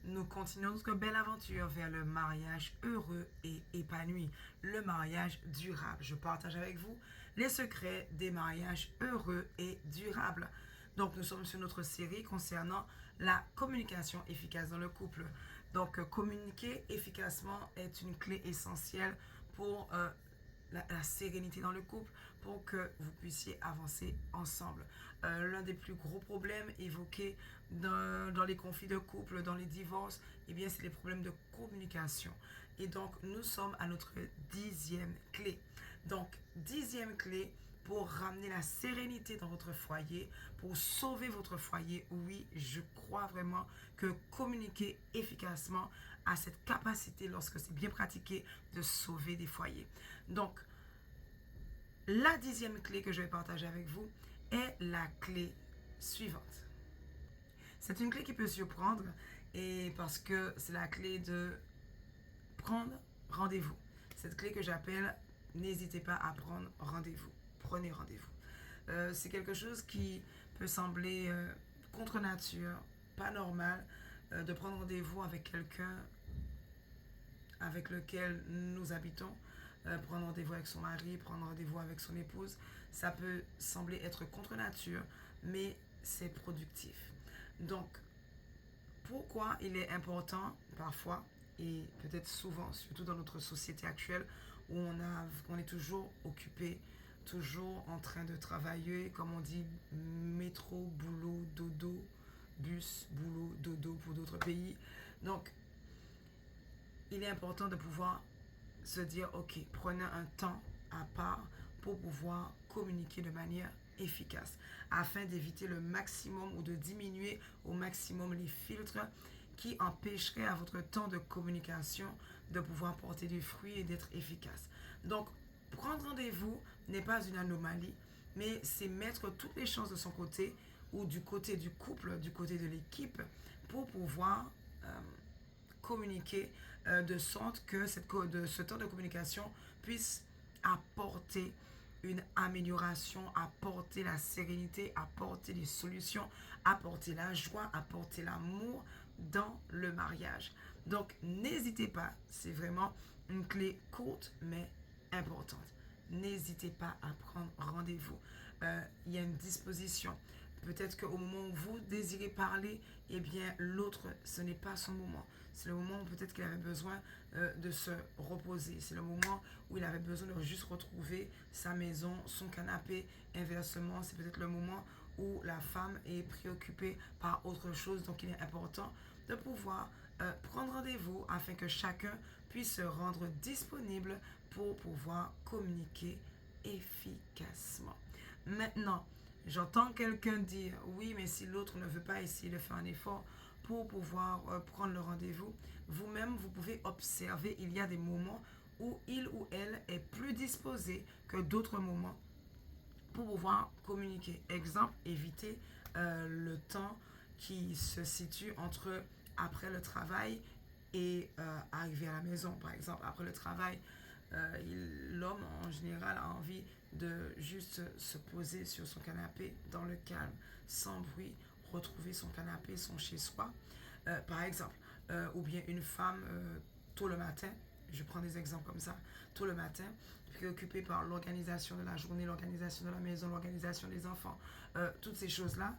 Nous continuons notre belle aventure vers le mariage heureux et épanoui, le mariage durable. Je partage avec vous les secrets des mariages heureux et durables. Donc, nous sommes sur notre série concernant la communication efficace dans le couple. Donc, communiquer efficacement est une clé essentielle pour la sérénité dans le couple pour que vous puissiez avancer ensemble. L'un des plus gros problèmes évoqués dans les conflits de couple, dans les divorces, eh bien, c'est les problèmes de communication. Et donc, nous sommes à notre 10e clé. Donc, 10e clé pour ramener la sérénité dans votre foyer, pour sauver votre foyer. Oui, je crois vraiment que communiquer efficacement a cette capacité, lorsque c'est bien pratiqué, de sauver des foyers. Donc, la 10e clé que je vais partager avec vous est la clé suivante. C'est une clé qui peut surprendre et parce que c'est la clé de prendre rendez-vous. Cette clé que j'appelle n'hésitez pas à prendre rendez-vous. Prenez rendez-vous. C'est quelque chose qui peut sembler contre nature, pas normal, de prendre rendez-vous avec quelqu'un avec lequel nous habitons, prendre rendez-vous avec son mari, prendre rendez-vous avec son épouse. Ça peut sembler être contre nature, mais c'est productif. Donc, pourquoi il est important parfois, et peut-être souvent, surtout dans notre société actuelle, où on est toujours occupé, toujours en train de travailler, comme on dit, métro, boulot, dodo, bus, boulot, dodo pour d'autres pays. Donc, il est important de pouvoir se dire, ok, prenez un temps à part pour pouvoir communiquer de manière efficace, afin d'éviter le maximum ou de diminuer au maximum les filtres qui empêcheraient à votre temps de communication de pouvoir porter du fruit et d'être efficace. Donc, prendre rendez-vous n'est pas une anomalie, mais c'est mettre toutes les chances de son côté ou du côté du couple, du côté de l'équipe, pour pouvoir communiquer de sorte que ce temps de communication puisse apporter une amélioration, apporter la sérénité, apporter des solutions, apporter la joie, apporter l'amour dans le mariage. Donc, n'hésitez pas, c'est vraiment une clé courte mais importante. N'hésitez pas à prendre rendez-vous. Il y a une disposition. Peut-être qu'au moment où vous désirez parler, eh bien, l'autre, ce n'est pas son moment. C'est le moment où peut-être qu'il avait besoin de se reposer. C'est le moment où il avait besoin de juste retrouver sa maison, son canapé. Inversement, c'est peut-être le moment où la femme est préoccupée par autre chose. Donc, il est important de pouvoir prendre rendez-vous afin que chacun puisse se rendre disponible pour pouvoir communiquer efficacement. Maintenant, j'entends quelqu'un dire, oui, mais si l'autre ne veut pas essayer de faire un effort pour pouvoir prendre le rendez-vous, vous-même, vous pouvez observer, il y a des moments où il ou elle est plus disposé que d'autres moments pour pouvoir communiquer. Exemple, éviter le temps qui se situe entre après le travail et arriver à la maison. Par exemple, après le travail, l'homme en général a envie de juste se poser sur son canapé dans le calme, sans bruit, retrouver son canapé, son chez-soi. Par exemple, ou bien une femme tôt le matin, je prends des exemples comme ça, tôt le matin, préoccupée par l'organisation de la journée, l'organisation de la maison, l'organisation des enfants, toutes ces choses-là,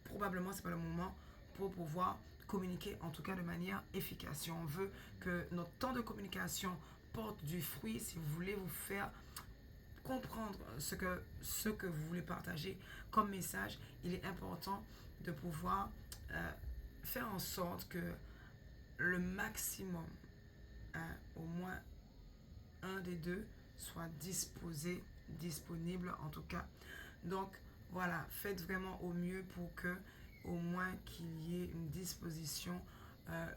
probablement c'est pas le moment pour pouvoir communiquer, en tout cas de manière efficace. Si on veut que notre temps de communication porte du fruit, si vous voulez vous faire comprendre ce que vous voulez partager comme message, il est important de pouvoir faire en sorte que le maximum, au moins un des deux, soit disponible en tout cas. Donc voilà, faites vraiment au mieux pour que au moins qu'il y ait une disposition,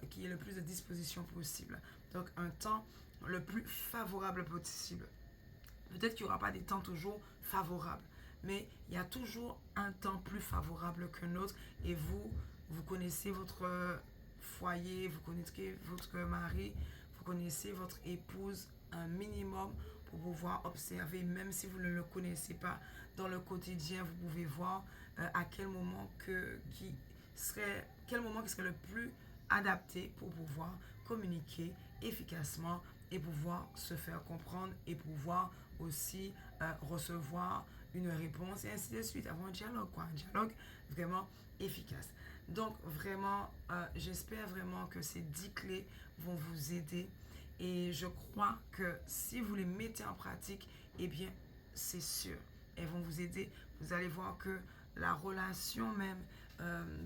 qu'il y ait le plus de disposition possible. Donc un temps le plus favorable possible. Peut-être qu'il n'y aura pas des temps toujours favorables, mais il y a toujours un temps plus favorable qu'un autre. Et vous connaissez votre foyer, vous connaissez votre mari, vous connaissez votre épouse un minimum pour pouvoir observer, même si vous ne le connaissez pas dans le quotidien, vous pouvez voir à quel moment quel moment qui serait le plus adapté pour pouvoir communiquer efficacement et pouvoir se faire comprendre et pouvoir aussi recevoir une réponse et ainsi de suite. Avoir un dialogue, quoi, un dialogue vraiment efficace. Donc vraiment, j'espère vraiment que ces 10 clés vont vous aider et je crois que si vous les mettez en pratique, eh bien, c'est sûr, elles vont vous aider. Vous allez voir que la relation même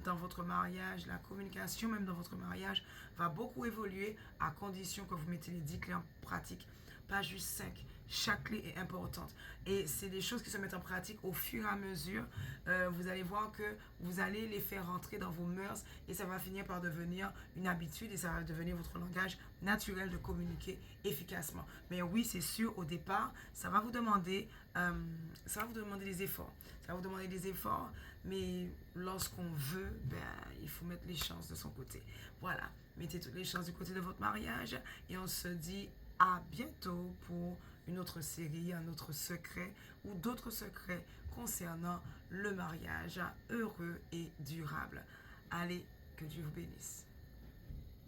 dans votre mariage, la communication même dans votre mariage va beaucoup évoluer à condition que vous mettez les 10 clés en pratique, pas juste 5. Chaque clé est importante. Et c'est des choses qui se mettent en pratique au fur et à mesure. Vous allez voir que vous allez les faire rentrer dans vos mœurs et ça va finir par devenir une habitude et ça va devenir votre langage naturel de communiquer efficacement. Mais oui, c'est sûr, au départ, ça va vous demander des efforts. Ça va vous demander des efforts, mais lorsqu'on veut, ben, il faut mettre les chances de son côté. Voilà, mettez toutes les chances du côté de votre mariage et on se dit à bientôt pour une autre série, un autre secret ou d'autres secrets concernant le mariage heureux et durable. Allez, que Dieu vous bénisse.